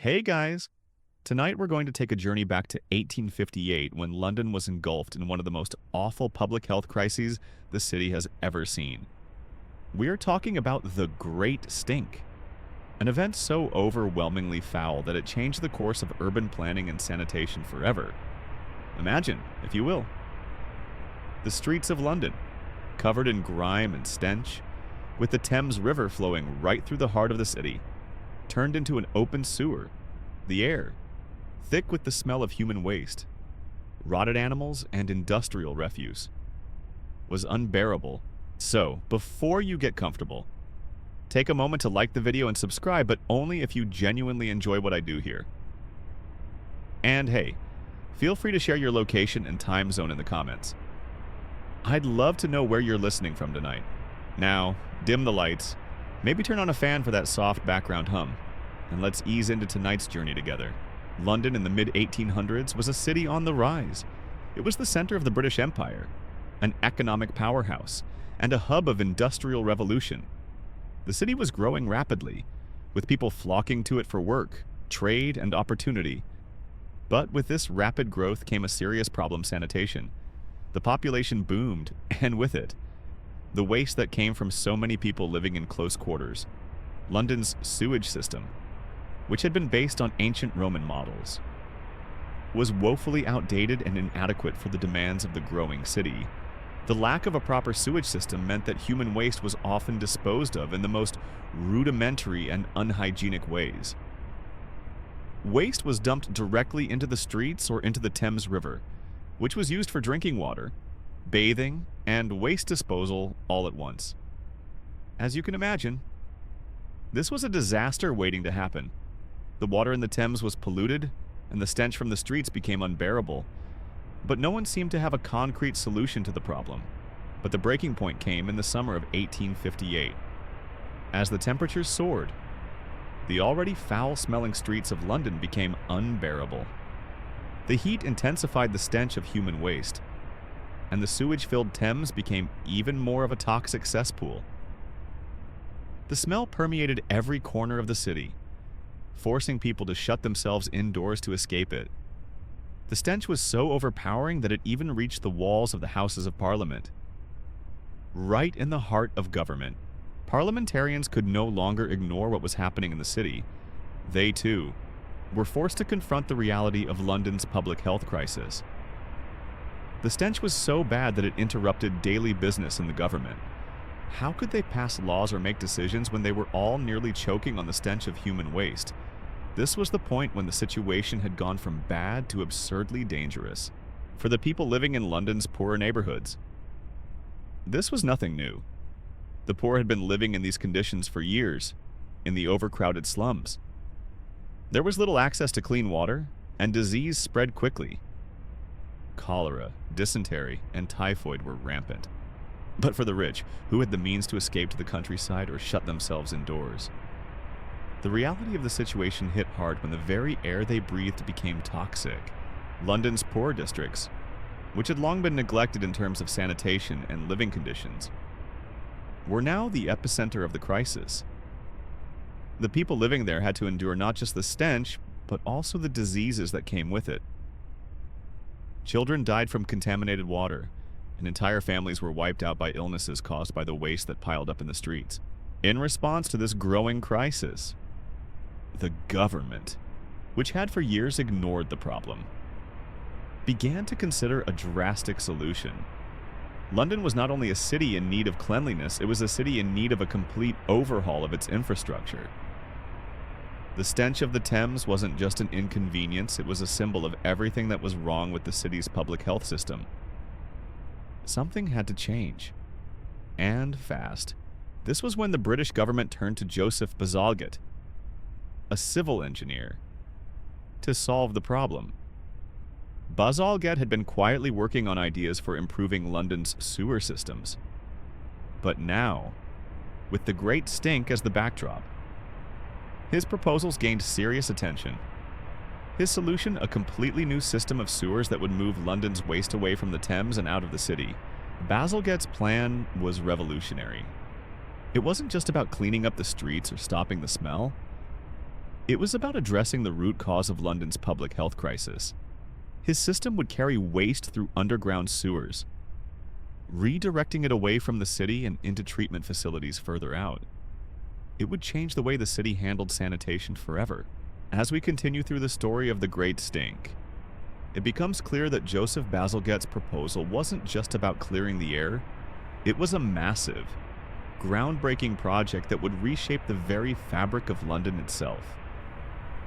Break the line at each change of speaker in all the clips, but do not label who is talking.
Hey guys! Tonight we're going to take a journey back to 1858 when London was engulfed in one of the most awful public health crises the city has ever seen. We're talking about the Great Stink, an event so overwhelmingly foul that it changed the course of urban planning and sanitation forever. Imagine, if you will, the streets of London, covered in grime and stench, with the Thames River flowing right through the heart of the city, turned into an open sewer. The air, thick with the smell of human waste, rotted animals, and industrial refuse, was unbearable. So, before you get comfortable, take a moment to like the video and subscribe, but only if you genuinely enjoy what I do here. And hey, feel free to share your location and time zone in the comments. I'd love to know where you're listening from tonight. Now, dim the lights, maybe turn on a fan for that soft background hum, and let's ease into tonight's journey together. London in the mid-1800s was a city on the rise. It was the center of the British Empire, an economic powerhouse, and a hub of industrial revolution. The city was growing rapidly, with people flocking to it for work, trade, and opportunity. But with this rapid growth came a serious problem: sanitation. The population boomed, and with it, the waste that came from so many people living in close quarters. London's sewage system, which had been based on ancient Roman models, was woefully outdated and inadequate for the demands of the growing city. The lack of a proper sewage system meant that human waste was often disposed of in the most rudimentary and unhygienic ways. Waste was dumped directly into the streets or into the Thames River, which was used for drinking water, bathing, and waste disposal all at once. As you can imagine, this was a disaster waiting to happen. The water in the Thames was polluted, and the stench from the streets became unbearable. But no one seemed to have a concrete solution to the problem. But the breaking point came in the summer of 1858. As the temperatures soared, the already foul-smelling streets of London became unbearable. The heat intensified the stench of human waste, and the sewage-filled Thames became even more of a toxic cesspool. The smell permeated every corner of the city, forcing people to shut themselves indoors to escape it. The stench was so overpowering that it even reached the walls of the Houses of Parliament. Right in the heart of government, parliamentarians could no longer ignore what was happening in the city. They, too, were forced to confront the reality of London's public health crisis. The stench was so bad that it interrupted daily business in the government. How could they pass laws or make decisions when they were all nearly choking on the stench of human waste? This was the point when the situation had gone from bad to absurdly dangerous for the people living in London's poorer neighborhoods. This was nothing new. The poor had been living in these conditions for years, in the overcrowded slums. There was little access to clean water, and disease spread quickly. Cholera, dysentery, and typhoid were rampant. But for the rich, who had the means to escape to the countryside or shut themselves indoors? The reality of the situation hit hard when the very air they breathed became toxic. London's poor districts, which had long been neglected in terms of sanitation and living conditions, were now the epicenter of the crisis. The people living there had to endure not just the stench, but also the diseases that came with it. Children died from contaminated water, and entire families were wiped out by illnesses caused by the waste that piled up in the streets. In response to this growing crisis, the government, which had for years ignored the problem, began to consider a drastic solution. London was not only a city in need of cleanliness, it was a city in need of a complete overhaul of its infrastructure. The stench of the Thames wasn't just an inconvenience, it was a symbol of everything that was wrong with the city's public health system. Something had to change, and fast. This was when the British government turned to Joseph Bazalgette, a civil engineer, to solve the problem. Bazalgette had been quietly working on ideas for improving London's sewer systems. But now, with the Great Stink as the backdrop, his proposals gained serious attention. His solution, a completely new system of sewers that would move London's waste away from the Thames and out of the city. Bazalgette's plan was revolutionary. It wasn't just about cleaning up the streets or stopping the smell. It was about addressing the root cause of London's public health crisis. His system would carry waste through underground sewers, redirecting it away from the city and into treatment facilities further out. It would change the way the city handled sanitation forever. As we continue through the story of the Great Stink, it becomes clear that Joseph Bazalgette's proposal wasn't just about clearing the air. It was a massive, groundbreaking project that would reshape the very fabric of London itself.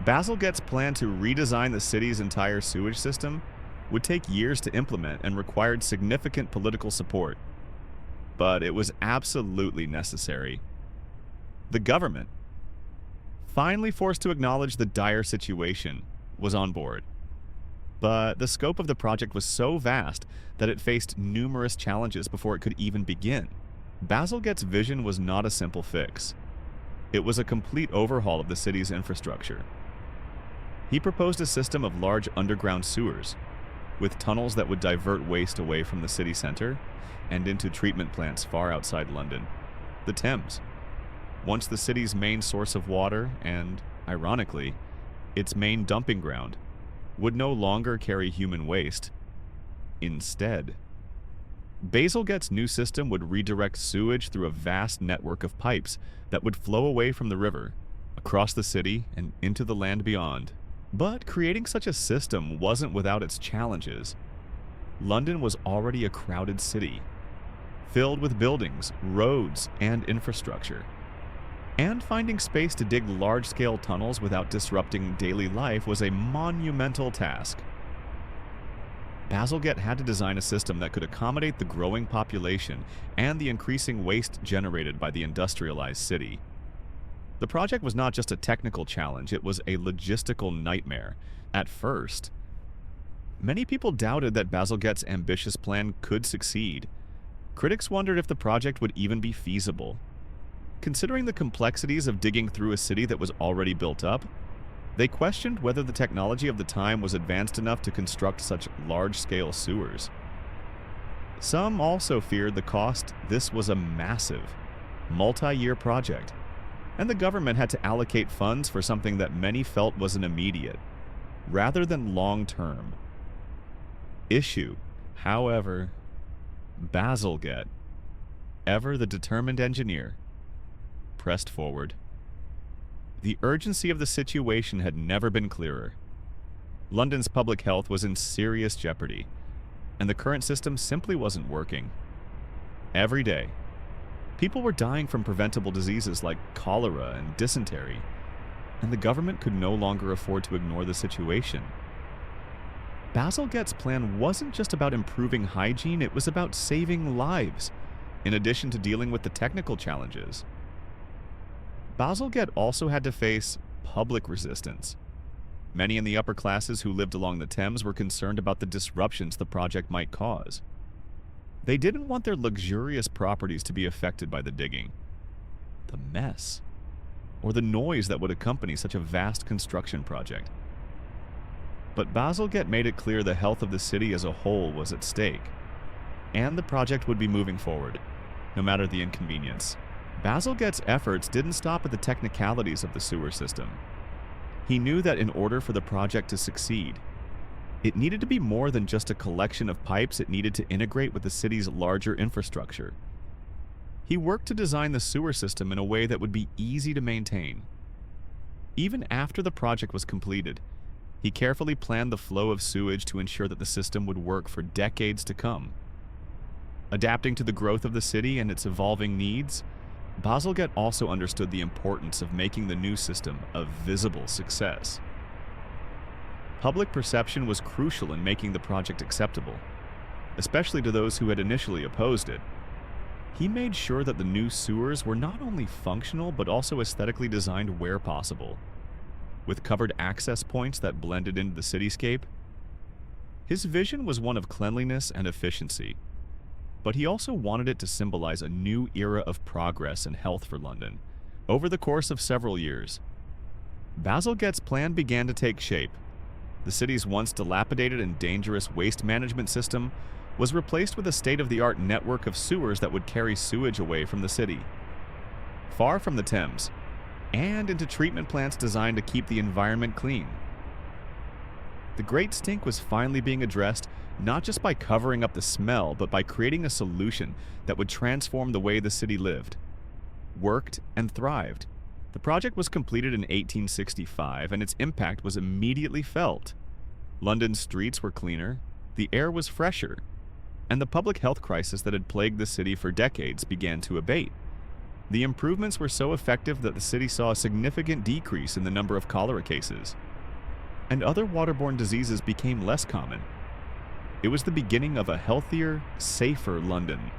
Bazalgette's plan to redesign the city's entire sewage system would take years to implement and required significant political support. But it was absolutely necessary. The government, finally forced to acknowledge the dire situation, was on board. But the scope of the project was so vast that it faced numerous challenges before it could even begin. Bazalgette's vision was not a simple fix. It was a complete overhaul of the city's infrastructure. He proposed a system of large underground sewers, with tunnels that would divert waste away from the city center and into treatment plants far outside London, the Thames. Once the city's main source of water and, ironically, its main dumping ground, would no longer carry human waste. Instead, Bazalgette's new system would redirect sewage through a vast network of pipes that would flow away from the river, across the city, and into the land beyond. But creating such a system wasn't without its challenges. London was already a crowded city, filled with buildings, roads, and infrastructure. And finding space to dig large-scale tunnels without disrupting daily life was a monumental task. Bazalgette had to design a system that could accommodate the growing population and the increasing waste generated by the industrialized city. The project was not just a technical challenge, it was a logistical nightmare. At first, many people doubted that Bazalgette's ambitious plan could succeed. Critics wondered if the project would even be feasible. Considering the complexities of digging through a city that was already built up, they questioned whether the technology of the time was advanced enough to construct such large-scale sewers. Some also feared the cost. This was a massive, multi-year project, and the government had to allocate funds for something that many felt was an immediate, rather than long-term issue. However, Bazalgette, ever the determined engineer, pressed forward. The urgency of the situation had never been clearer. London's public health was in serious jeopardy, and the current system simply wasn't working. Every day, people were dying from preventable diseases like cholera and dysentery, and the government could no longer afford to ignore the situation. Bazalgette's plan wasn't just about improving hygiene, it was about saving lives, in addition to dealing with the technical challenges. Bazalgette also had to face public resistance. Many in the upper classes who lived along the Thames were concerned about the disruptions the project might cause. They didn't want their luxurious properties to be affected by the digging, the mess, or the noise that would accompany such a vast construction project. But Bazalgette made it clear the health of the city as a whole was at stake, and the project would be moving forward, no matter the inconvenience. Bazalgette's efforts didn't stop at the technicalities of the sewer system. He knew that in order for the project to succeed, it needed to be more than just a collection of pipes. It needed to integrate with the city's larger infrastructure. He worked to design the sewer system in a way that would be easy to maintain. Even after the project was completed, he carefully planned the flow of sewage to ensure that the system would work for decades to come. Adapting to the growth of the city and its evolving needs, Bazalgette also understood the importance of making the new system a visible success. Public perception was crucial in making the project acceptable, especially to those who had initially opposed it. He made sure that the new sewers were not only functional but also aesthetically designed where possible, with covered access points that blended into the cityscape. His vision was one of cleanliness and efficiency, but he also wanted it to symbolize a new era of progress and health for London. Over the course of several years, Bazalgette's plan began to take shape. The city's once dilapidated and dangerous waste management system was replaced with a state-of-the-art network of sewers that would carry sewage away from the city. Far from the Thames, and into treatment plants designed to keep the environment clean. The Great Stink was finally being addressed not just by covering up the smell, but by creating a solution that would transform the way the city lived, worked, and thrived. The project was completed in 1865, and its impact was immediately felt. London's streets were cleaner, the air was fresher, and the public health crisis that had plagued the city for decades began to abate. The improvements were so effective that the city saw a significant decrease in the number of cholera cases, and other waterborne diseases became less common. It was the beginning of a healthier, safer London.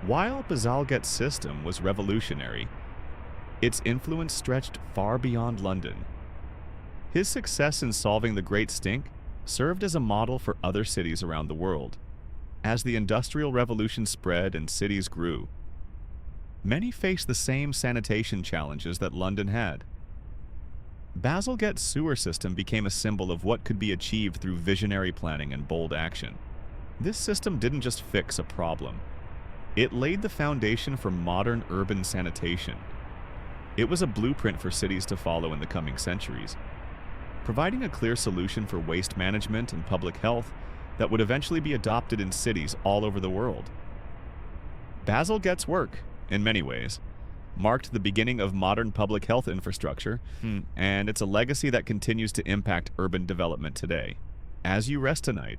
While Bazalgette's system was revolutionary, its influence stretched far beyond London. His success in solving the Great Stink served as a model for other cities around the world. As the Industrial Revolution spread and cities grew, many faced the same sanitation challenges that London had. Bazalgette's sewer system became a symbol of what could be achieved through visionary planning and bold action. This system didn't just fix a problem. It laid the foundation for modern urban sanitation. It was a blueprint for cities to follow in the coming centuries, providing a clear solution for waste management and public health that would eventually be adopted in cities all over the world. Bazalgette's work, in many ways, marked the beginning of modern public health infrastructure, and it's a legacy that continues to impact urban development today. As you rest tonight,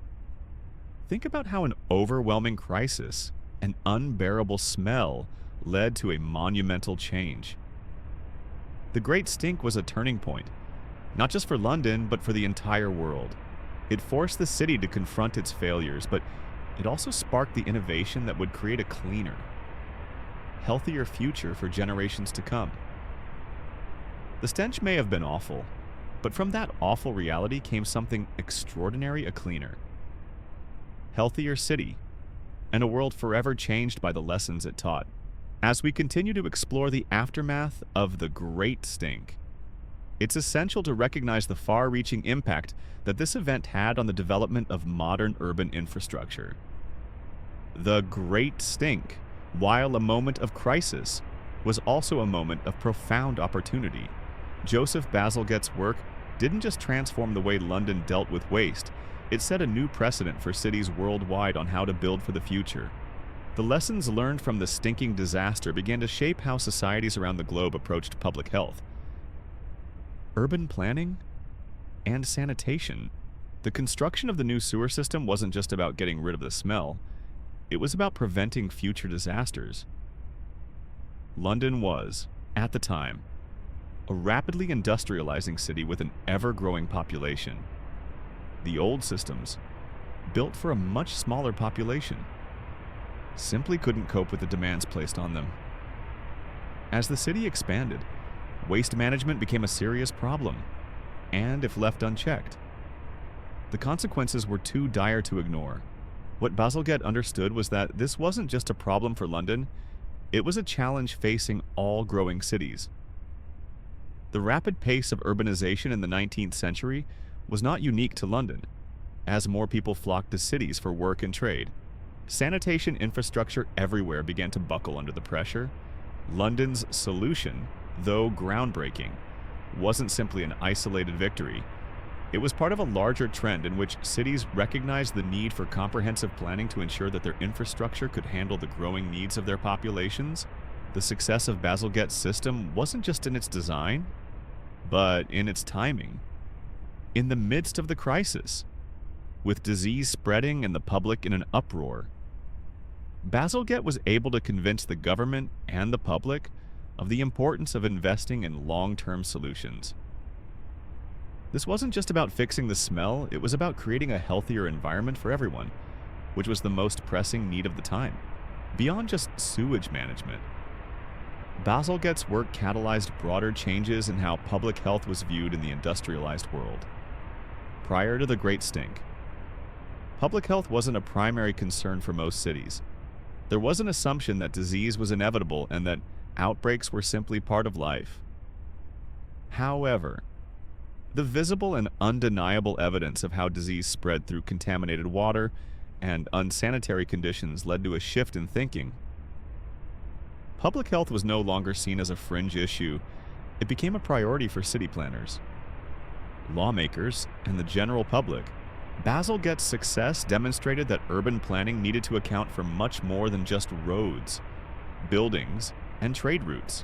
think about how an overwhelming crisis, an unbearable smell, led to a monumental change. The Great Stink was a turning point, not just for London, but for the entire world. It forced the city to confront its failures, but it also sparked the innovation that would create a cleaner, healthier future for generations to come. The stench may have been awful, but from that awful reality came something extraordinary, a cleaner, healthier city, and a world forever changed by the lessons it taught. As we continue to explore the aftermath of the Great Stink, it's essential to recognize the far-reaching impact that this event had on the development of modern urban infrastructure. The Great Stink, while a moment of crisis, was also a moment of profound opportunity. Joseph Bazalgette's work didn't just transform the way London dealt with waste, it set a new precedent for cities worldwide on how to build for the future. The lessons learned from the stinking disaster began to shape how societies around the globe approached public health, urban planning, and sanitation. The construction of the new sewer system wasn't just about getting rid of the smell, it was about preventing future disasters. London was, at the time, a rapidly industrializing city with an ever-growing population. The old systems, built for a much smaller population, simply couldn't cope with the demands placed on them. As the city expanded, waste management became a serious problem, and if left unchecked, the consequences were too dire to ignore. What Bazalgette understood was that this wasn't just a problem for London, it was a challenge facing all growing cities. The rapid pace of urbanization in the 19th century was not unique to London, as more people flocked to cities for work and trade. Sanitation infrastructure everywhere began to buckle under the pressure. London's solution, though groundbreaking, wasn't simply an isolated victory. It was part of a larger trend in which cities recognized the need for comprehensive planning to ensure that their infrastructure could handle the growing needs of their populations. The success of Bazalgette's system wasn't just in its design, but in its timing. In the midst of the crisis, with disease spreading and the public in an uproar, Bazalgette was able to convince the government and the public of the importance of investing in long-term solutions. This wasn't just about fixing the smell, it was about creating a healthier environment for everyone, which was the most pressing need of the time. Beyond just sewage management, Bazalgette's work catalyzed broader changes in how public health was viewed in the industrialized world. Prior to the Great Stink, public health wasn't a primary concern for most cities. There was an assumption that disease was inevitable and that outbreaks were simply part of life. However, the visible and undeniable evidence of how disease spread through contaminated water and unsanitary conditions led to a shift in thinking. Public health was no longer seen as a fringe issue, it became a priority for city planners, lawmakers, and the general public. Bazalgette's success demonstrated that urban planning needed to account for much more than just roads, buildings, and trade routes.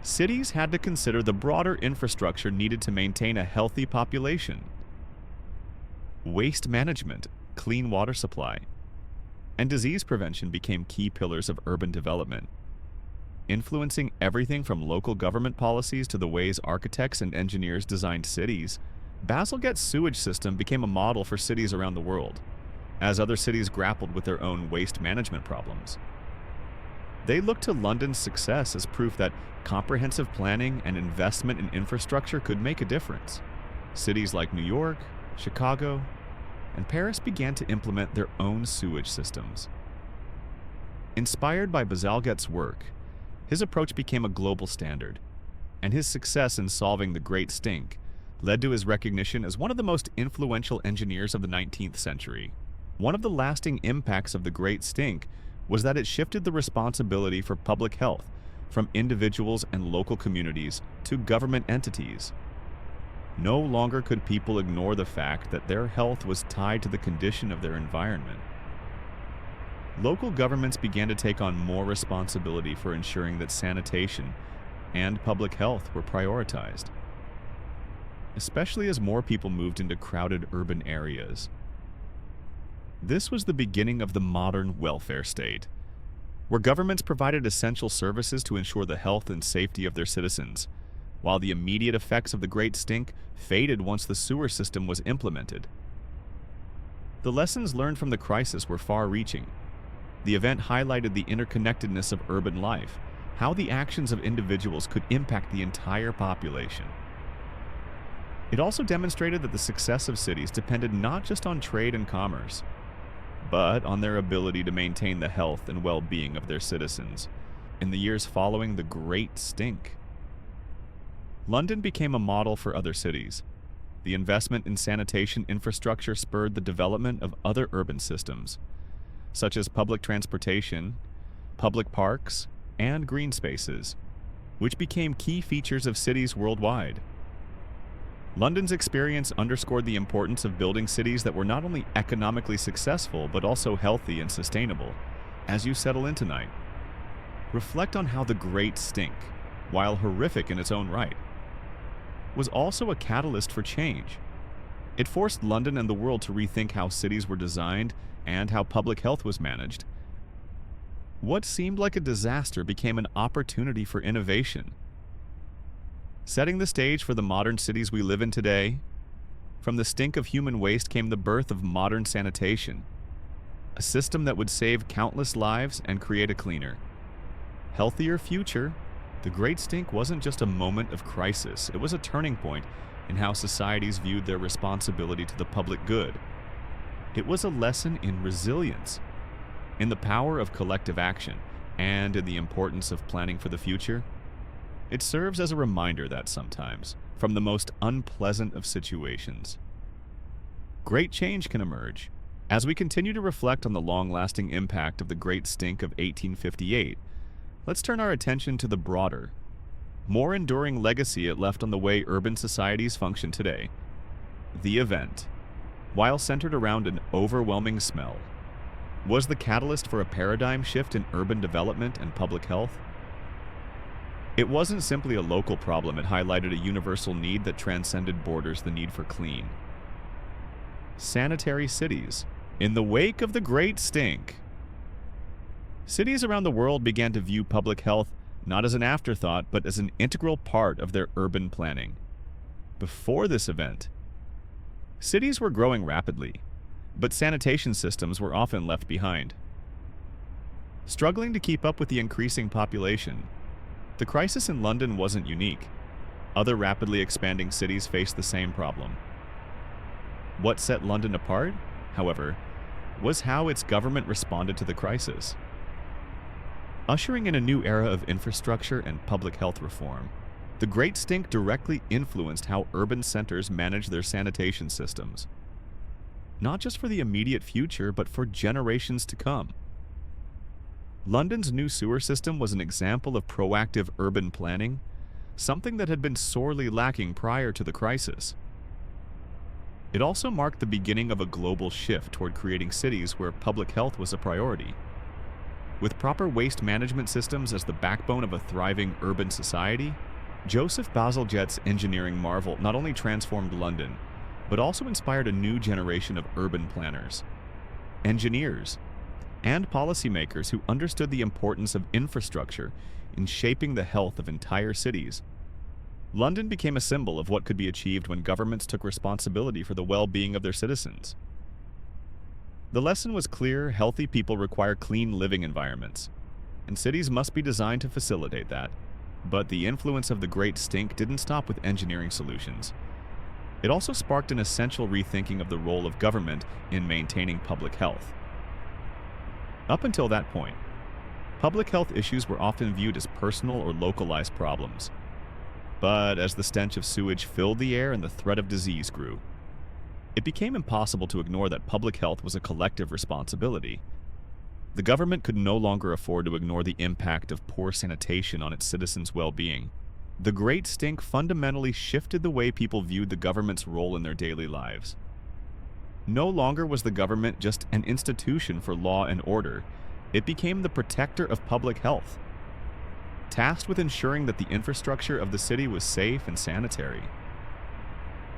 Cities had to consider the broader infrastructure needed to maintain a healthy population. Waste management, clean water supply, and disease prevention became key pillars of urban development, influencing everything from local government policies to the ways architects and engineers designed cities. Bazalgette's sewage system became a model for cities around the world, as other cities grappled with their own waste management problems. They looked to London's success as proof that comprehensive planning and investment in infrastructure could make a difference. Cities like New York, Chicago, and Paris began to implement their own sewage systems. Inspired by Bazalgette's work, his approach became a global standard, and his success in solving the Great Stink led to his recognition as one of the most influential engineers of the 19th century. One of the lasting impacts of the Great Stink was that it shifted the responsibility for public health from individuals and local communities to government entities. No longer could people ignore the fact that their health was tied to the condition of their environment. Local governments began to take on more responsibility for ensuring that sanitation and public health were prioritized, especially as more people moved into crowded urban areas. This was the beginning of the modern welfare state, where governments provided essential services to ensure the health and safety of their citizens, while the immediate effects of the Great Stink faded once the sewer system was implemented. The lessons learned from the crisis were far-reaching. The event highlighted the interconnectedness of urban life, how the actions of individuals could impact the entire population. It also demonstrated that the success of cities depended not just on trade and commerce, but on their ability to maintain the health and well-being of their citizens. In the years following the Great Stink, London became a model for other cities. The investment in sanitation infrastructure spurred the development of other urban systems, such as public transportation, public parks, and green spaces, which became key features of cities worldwide. London's experience underscored the importance of building cities that were not only economically successful, but also healthy and sustainable. As you settle in tonight, reflect on how the Great Stink, while horrific in its own right, was also a catalyst for change. It forced London and the world to rethink how cities were designed and how public health was managed. What seemed like a disaster became an opportunity for innovation, setting the stage for the modern cities we live in today. From the stink of human waste came the birth of modern sanitation, a system that would save countless lives and create a cleaner, healthier future. The Great Stink wasn't just a moment of crisis, it was a turning point in how societies viewed their responsibility to the public good. It was a lesson in resilience, in the power of collective action, and in the importance of planning for the future. It serves as a reminder that sometimes, from the most unpleasant of situations, great change can emerge. As we continue to reflect on the long-lasting impact of the Great Stink of 1858, let's turn our attention to the broader, more enduring legacy it left on the way urban societies function today. The event, while centered around an overwhelming smell, was the catalyst for a paradigm shift in urban development and public health. It wasn't simply a local problem, it highlighted a universal need that transcended borders: the need for clean, sanitary cities. In the wake of the Great Stink, cities around the world began to view public health not as an afterthought, but as an integral part of their urban planning. Before this event, cities were growing rapidly, but sanitation systems were often left behind. Struggling to keep up with the increasing population, the crisis in London wasn't unique. Other rapidly expanding cities faced the same problem. What set London apart, however, was how its government responded to the crisis. Ushering in a new era of infrastructure and public health reform, the Great Stink directly influenced how urban centers managed their sanitation systems, not just for the immediate future, but for generations to come. London's new sewer system was an example of proactive urban planning, something that had been sorely lacking prior to the crisis. It also marked the beginning of a global shift toward creating cities where public health was a priority. With proper waste management systems as the backbone of a thriving urban society, Joseph Bazalgette's engineering marvel not only transformed London, but also inspired a new generation of urban planners, engineers, and policymakers who understood the importance of infrastructure in shaping the health of entire cities. London became a symbol of what could be achieved when governments took responsibility for the well-being of their citizens. The lesson was clear: healthy people require clean living environments, and cities must be designed to facilitate that. But the influence of the Great Stink didn't stop with engineering solutions. It also sparked an essential rethinking of the role of government in maintaining public health. Up until that point, public health issues were often viewed as personal or localized problems. But as the stench of sewage filled the air and the threat of disease grew, it became impossible to ignore that public health was a collective responsibility. The government could no longer afford to ignore the impact of poor sanitation on its citizens' well-being. The Great Stink fundamentally shifted the way people viewed the government's role in their daily lives. No longer was the government just an institution for law and order. It became the protector of public health, tasked with ensuring that the infrastructure of the city was safe and sanitary.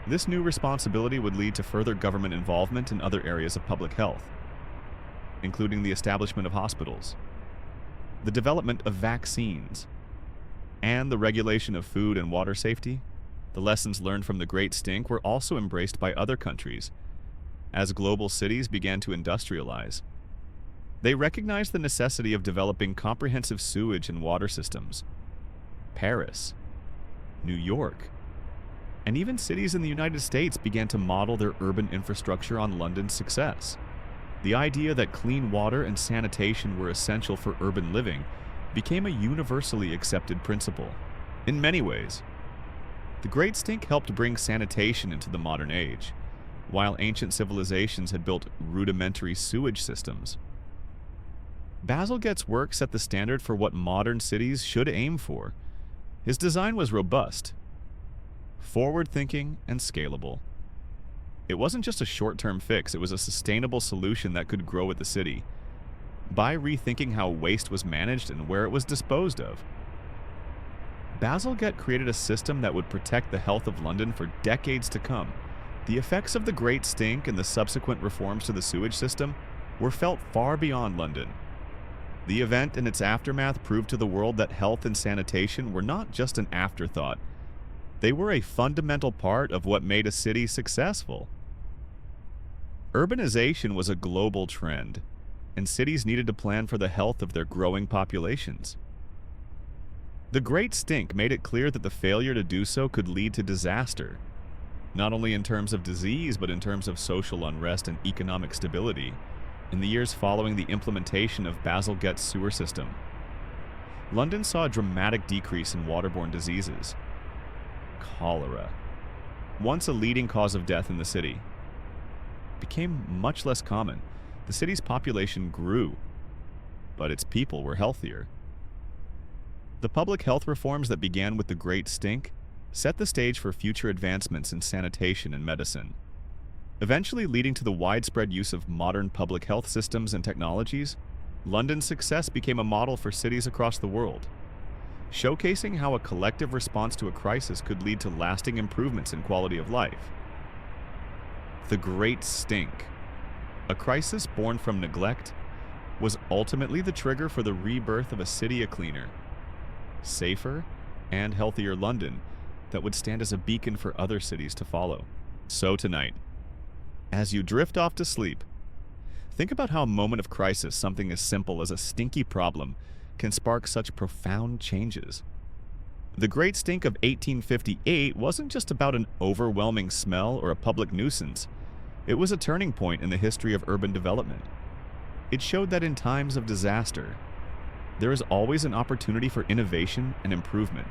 This new responsibility would lead to further government involvement in other areas of public health, including the establishment of hospitals, the development of vaccines, and the regulation of food and water safety. The lessons learned from the Great Stink were also embraced by other countries as global cities began to industrialize. They recognized the necessity of developing comprehensive sewage and water systems. Paris, New York, and even cities in the United States began to model their urban infrastructure on London's success. The idea that clean water and sanitation were essential for urban living became a universally accepted principle. In many ways, the Great Stink helped bring sanitation into the modern age, while ancient civilizations had built rudimentary sewage systems. Bazalgette's work set the standard for what modern cities should aim for. His design was robust, forward-thinking, and scalable. It wasn't just a short-term fix, it was a sustainable solution that could grow with the city. By rethinking how waste was managed and where it was disposed of, Bazalgette created a system that would protect the health of London for decades to come. The effects of the Great Stink and the subsequent reforms to the sewage system were felt far beyond London. The event and its aftermath proved to the world that health and sanitation were not just an afterthought. They were a fundamental part of what made a city successful. Urbanization was a global trend, and cities needed to plan for the health of their growing populations. The Great Stink made it clear that the failure to do so could lead to disaster, not only in terms of disease, but in terms of social unrest and economic stability. In the years following the implementation of Bazalgette's sewer system, London saw a dramatic decrease in waterborne diseases. Cholera, once a leading cause of death in the city, became much less common. The city's population grew, but its people were healthier. The public health reforms that began with the Great Stink set the stage for future advancements in sanitation and medicine, eventually leading to the widespread use of modern public health systems and technologies. London's success became a model for cities across the world, showcasing how a collective response to a crisis could lead to lasting improvements in quality of life. The Great Stink, a crisis born from neglect, was ultimately the trigger for the rebirth of a city, a cleaner, safer, and healthier London that would stand as a beacon for other cities to follow. So tonight, as you drift off to sleep, think about how a moment of crisis, something as simple as a stinky problem, can spark such profound changes. The Great Stink of 1858 wasn't just about an overwhelming smell or a public nuisance. It was a turning point in the history of urban development. It showed that in times of disaster, there is always an opportunity for innovation and improvement.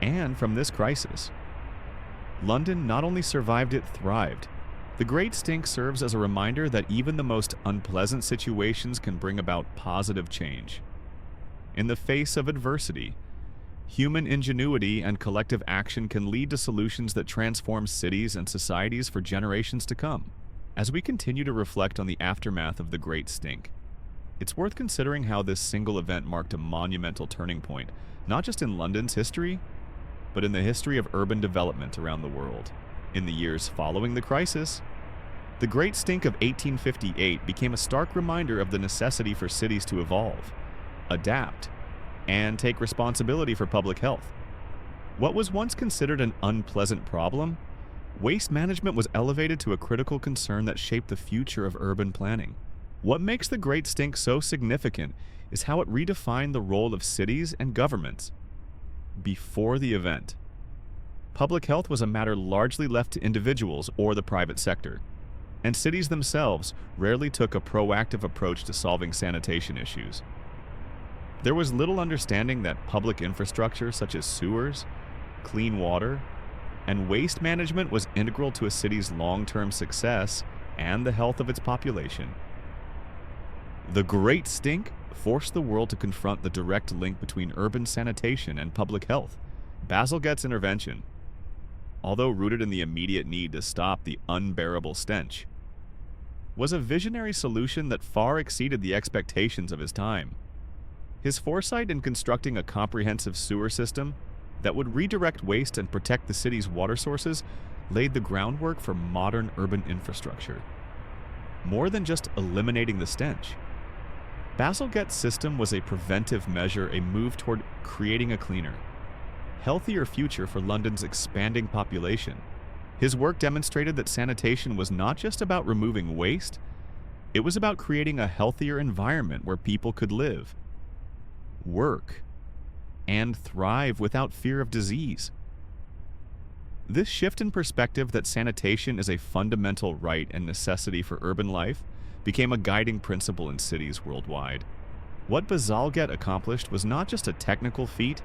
And from this crisis, London not only survived, it thrived. The Great Stink serves as a reminder that even the most unpleasant situations can bring about positive change. In the face of adversity, Human ingenuity and collective action can lead to solutions that transform cities and societies for generations to come. As we continue to reflect on the aftermath of the Great Stink, it's worth considering how this single event marked a monumental turning point, not just in London's history, but in the history of urban development around the world. In the years following the crisis, the Great Stink of 1858 became a stark reminder of the necessity for cities to evolve, adapt, and take responsibility for public health. What was once considered an unpleasant problem, waste management was elevated to a critical concern that shaped the future of urban planning. What makes the Great Stink so significant is how it redefined the role of cities and governments. Before the event, public health was a matter largely left to individuals or the private sector, and cities themselves rarely took a proactive approach to solving sanitation issues. There was little understanding that public infrastructure such as sewers, clean water, and waste management was integral to a city's long-term success and the health of its population. The Great Stink forced the world to confront the direct link between urban sanitation and public health. Bazalgette's intervention, although rooted in the immediate need to stop the unbearable stench, was a visionary solution that far exceeded the expectations of his time. His foresight in constructing a comprehensive sewer system that would redirect waste and protect the city's water sources laid the groundwork for modern urban infrastructure. More than just eliminating the stench, Bazalgette's system was a preventive measure, a move toward creating a cleaner, healthier future for London's expanding population. His work demonstrated that sanitation was not just about removing waste, it was about creating a healthier environment where people could live, work, and thrive without fear of disease. This shift in perspective that sanitation is a fundamental right and necessity for urban life became a guiding principle in cities worldwide. What Bazalgette accomplished was not just a technical feat,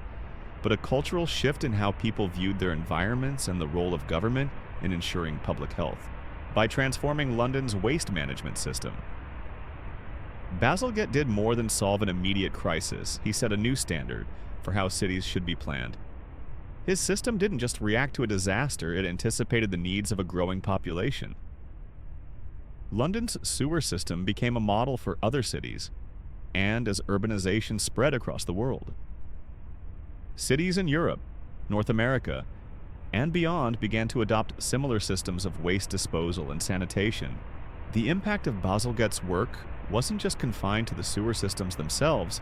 but a cultural shift in how people viewed their environments and the role of government in ensuring public health. By transforming London's waste management system, Bazalgette did more than solve an immediate crisis. He set a new standard for how cities should be planned. His system didn't just react to a disaster, it anticipated the needs of a growing population. London's sewer system became a model for other cities, and as urbanization spread across the world, cities in Europe, North America, and beyond began to adopt similar systems of waste disposal and sanitation. The impact of Bazalgette's work wasn't just confined to the sewer systems themselves,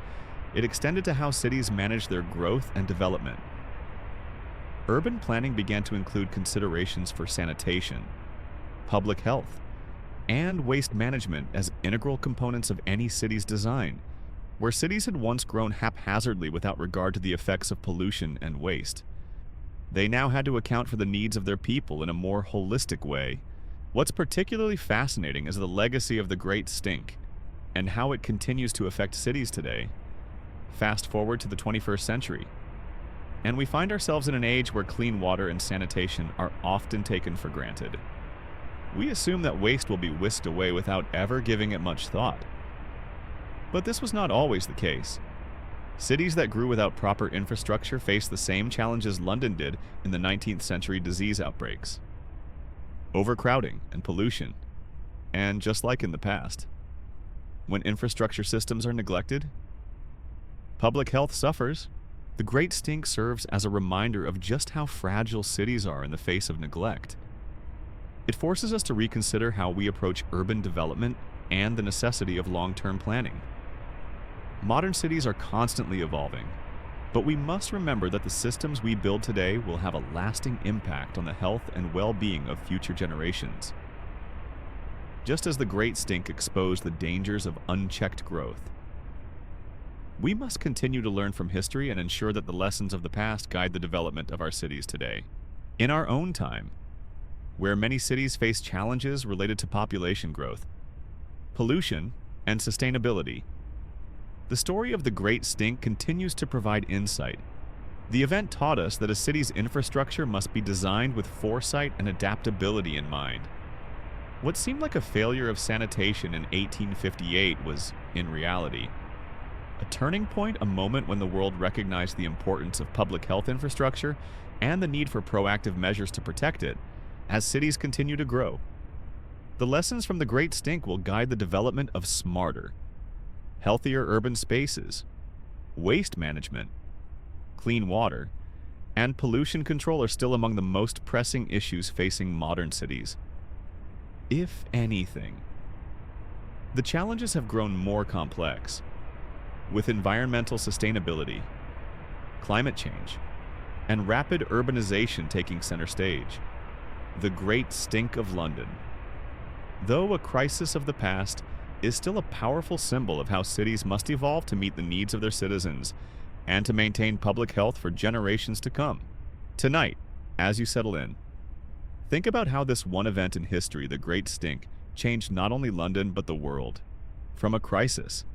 it extended to how cities managed their growth and development. Urban planning began to include considerations for sanitation, public health, and waste management as integral components of any city's design. Where cities had once grown haphazardly without regard to the effects of pollution and waste, they now had to account for the needs of their people in a more holistic way. What's particularly fascinating is the legacy of the Great Stink and how it continues to affect cities today. Fast forward to the 21st century, and we find ourselves in an age where clean water and sanitation are often taken for granted. We assume that waste will be whisked away without ever giving it much thought. But this was not always the case. Cities that grew without proper infrastructure faced the same challenges London did in the 19th century disease outbreaks: overcrowding and pollution. And just like in the past, when infrastructure systems are neglected, public health suffers. The Great Stink serves as a reminder of just how fragile cities are in the face of neglect. It forces us to reconsider how we approach urban development and the necessity of long-term planning. Modern cities are constantly evolving, but we must remember that the systems we build today will have a lasting impact on the health and well-being of future generations. Just as the Great Stink exposed the dangers of unchecked growth, we must continue to learn from history and ensure that the lessons of the past guide the development of our cities today. In our own time, where many cities face challenges related to population growth, pollution, and sustainability, the story of the Great Stink continues to provide insight. The event taught us that a city's infrastructure must be designed with foresight and adaptability in mind. What seemed like a failure of sanitation in 1858 was, in reality, A turning point, a moment when the world recognized the importance of public health infrastructure and the need for proactive measures to protect it as cities continue to grow. The lessons from the Great Stink will guide the development of smarter, healthier urban spaces, waste management, clean water, and pollution control are still among the most pressing issues facing modern cities. If anything, the challenges have grown more complex, with environmental sustainability, climate change, and rapid urbanization taking center stage. The Great Stink of London, though a crisis of the past, is still a powerful symbol of how cities must evolve to meet the needs of their citizens and to maintain public health for generations to come. Tonight, as you settle in, think about how this one event in history, the Great Stink, changed not only London but the world. From a crisis,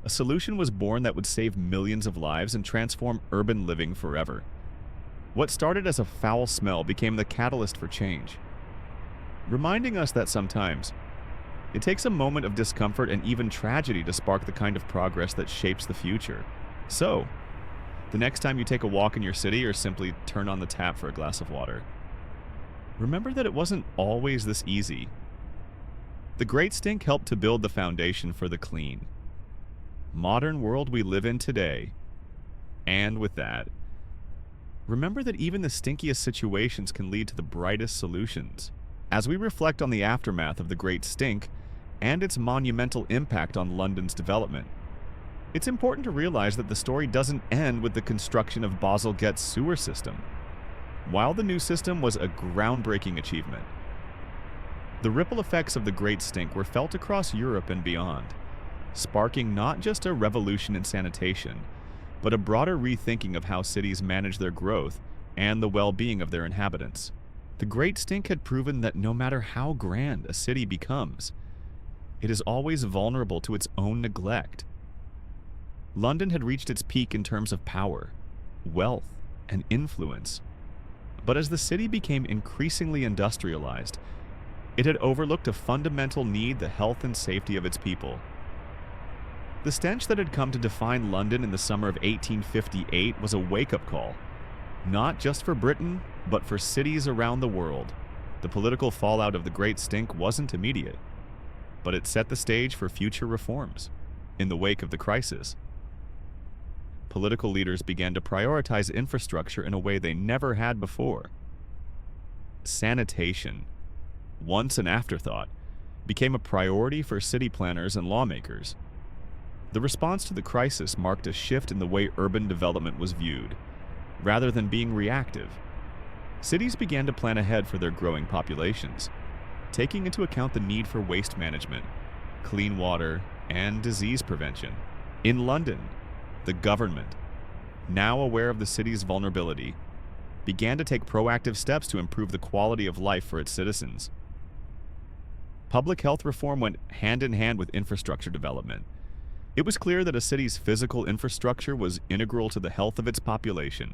a solution was born that would save millions of lives and transform urban living forever. What started as a foul smell became the catalyst for change, reminding us that sometimes it takes a moment of discomfort and even tragedy to spark the kind of progress that shapes the future. So, the next time you take a walk in your city or simply turn on the tap for a glass of water, remember that it wasn't always this easy. The Great Stink helped to build the foundation for the clean, modern world we live in today. And with that, remember that even the stinkiest situations can lead to the brightest solutions. As we reflect on the aftermath of the Great Stink and its monumental impact on London's development, it's important to realize that the story doesn't end with the construction of Baselgate's sewer system. While the new system was a groundbreaking achievement, the ripple effects of the Great Stink were felt across Europe and beyond, sparking not just a revolution in sanitation, but a broader rethinking of how cities manage their growth and the well-being of their inhabitants. The Great Stink had proven that no matter how grand a city becomes, it is always vulnerable to its own neglect. London had reached its peak in terms of power, wealth, and influence. But as the city became increasingly industrialized, it had overlooked a fundamental need: the health and safety of its people. The stench that had come to define London in the summer of 1858 was a wake-up call, not just for Britain, but for cities around the world. The political fallout of the Great Stink wasn't immediate, but it set the stage for future reforms. In the wake of the crisis, political leaders began to prioritize infrastructure in a way they never had before. Sanitation, once an afterthought, became a priority for city planners and lawmakers. The response to the crisis marked a shift in the way urban development was viewed. Rather than being reactive, cities began to plan ahead for their growing populations, taking into account the need for waste management, clean water, and disease prevention. In London, the government, now aware of the city's vulnerability, began to take proactive steps to improve the quality of life for its citizens. Public health reform went hand in hand with infrastructure development. It was clear that a city's physical infrastructure was integral to the health of its population,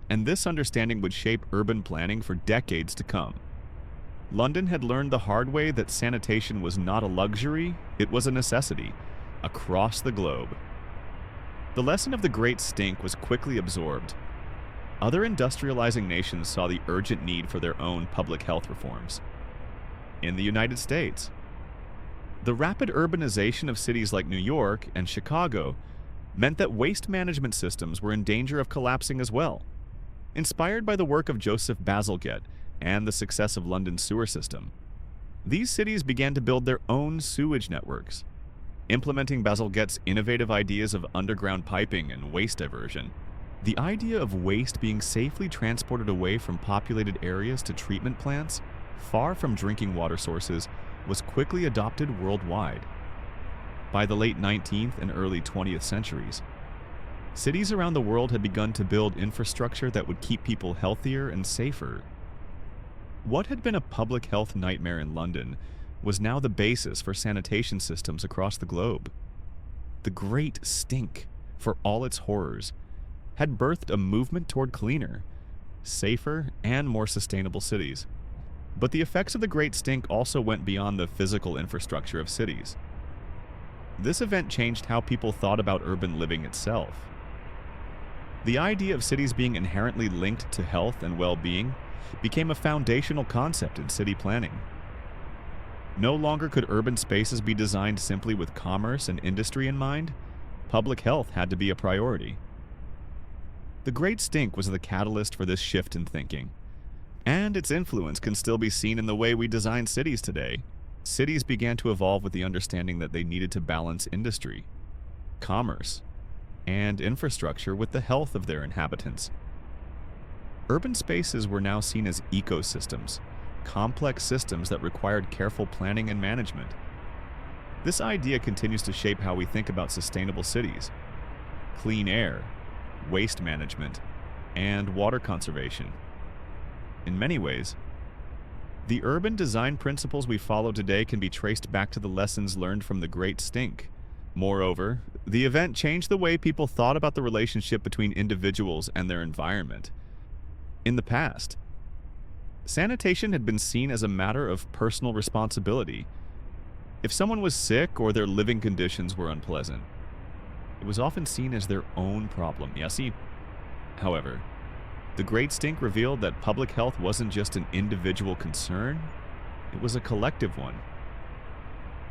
and this understanding would shape urban planning for decades to come. London had learned the hard way that sanitation was not a luxury, it was a necessity, across the globe. The lesson of the Great Stink was quickly absorbed. Other industrializing nations saw the urgent need for their own public health reforms. In the United States, the rapid urbanization of cities like New York and Chicago meant that waste management systems were in danger of collapsing as well. Inspired by the work of Joseph Bazalgette and the success of London's sewer system, these cities began to build their own sewage networks, implementing Bazalgette's innovative ideas of underground piping and waste diversion. The idea of waste being safely transported away from populated areas to treatment plants, far from drinking water sources, was quickly adopted worldwide. By the late 19th and early 20th centuries, cities around the world had begun to build infrastructure that would keep people healthier and safer. What had been a public health nightmare in London was now the basis for sanitation systems across the globe. The Great Stink, for all its horrors, had birthed a movement toward cleaner, safer, and more sustainable cities. But the effects of the Great Stink also went beyond the physical infrastructure of cities. This event changed how people thought about urban living itself. The idea of cities being inherently linked to health and well-being became a foundational concept in city planning. No longer could urban spaces be designed simply with commerce and industry in mind. Public health had to be a priority. The Great Stink was the catalyst for this shift in thinking, and its influence can still be seen in the way we design cities today. Cities began to evolve with the understanding that they needed to balance industry, commerce, and infrastructure with the health of their inhabitants. Urban spaces were now seen as ecosystems, complex systems that required careful planning and management. This idea continues to shape how we think about sustainable cities, clean air, waste management, and water conservation. In many ways, the urban design principles we follow today can be traced back to the lessons learned from the Great Stink. Moreover, the event changed the way people thought about the relationship between individuals and their environment. In the past, sanitation had been seen as a matter of personal responsibility. If someone was sick or their living conditions were unpleasant, it was often seen as their own problem. However, the Great Stink revealed that public health wasn't just an individual concern, it was a collective one.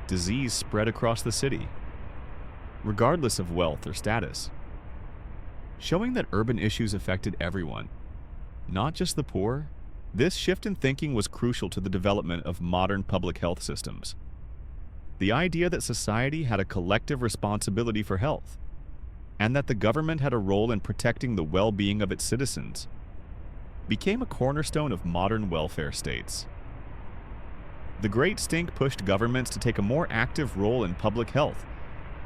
Disease spread across the city, regardless of wealth or status, showing that urban issues affected everyone, not just the poor. This shift in thinking was crucial to the development of modern public health systems. The idea that society had a collective responsibility for health, and that the government had a role in protecting the well-being of its citizens, became a cornerstone of modern welfare states. The Great Stink pushed governments to take a more active role in public health,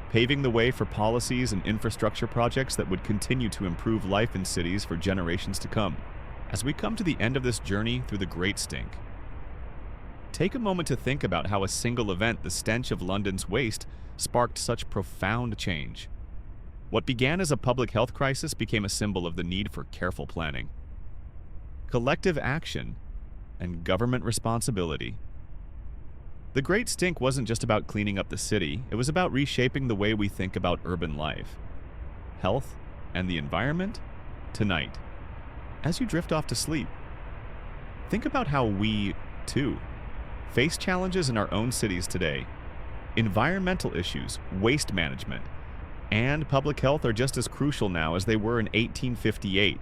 paving the way for policies and infrastructure projects that would continue to improve life in cities for generations to come. As we come to the end of this journey through the Great Stink, take a moment to think about how a single event, the stench of London's waste, sparked such profound change. What began as a public health crisis became a symbol of the need for careful planning, collective action, and government responsibility. The Great Stink wasn't just about cleaning up the city, it was about reshaping the way we think about urban life, health, and the environment. Tonight, as you drift off to sleep, think about how we, too, face challenges in our own cities today. Environmental issues, waste management, and public health are just as crucial now as they were in 1858.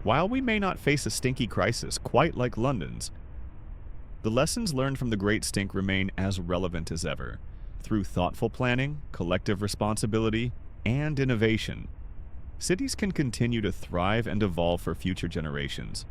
While we may not face a stinky crisis quite like London's, the lessons learned from the Great Stink remain as relevant as ever. Through thoughtful planning, collective responsibility, and innovation, cities can continue to thrive and evolve for future generations.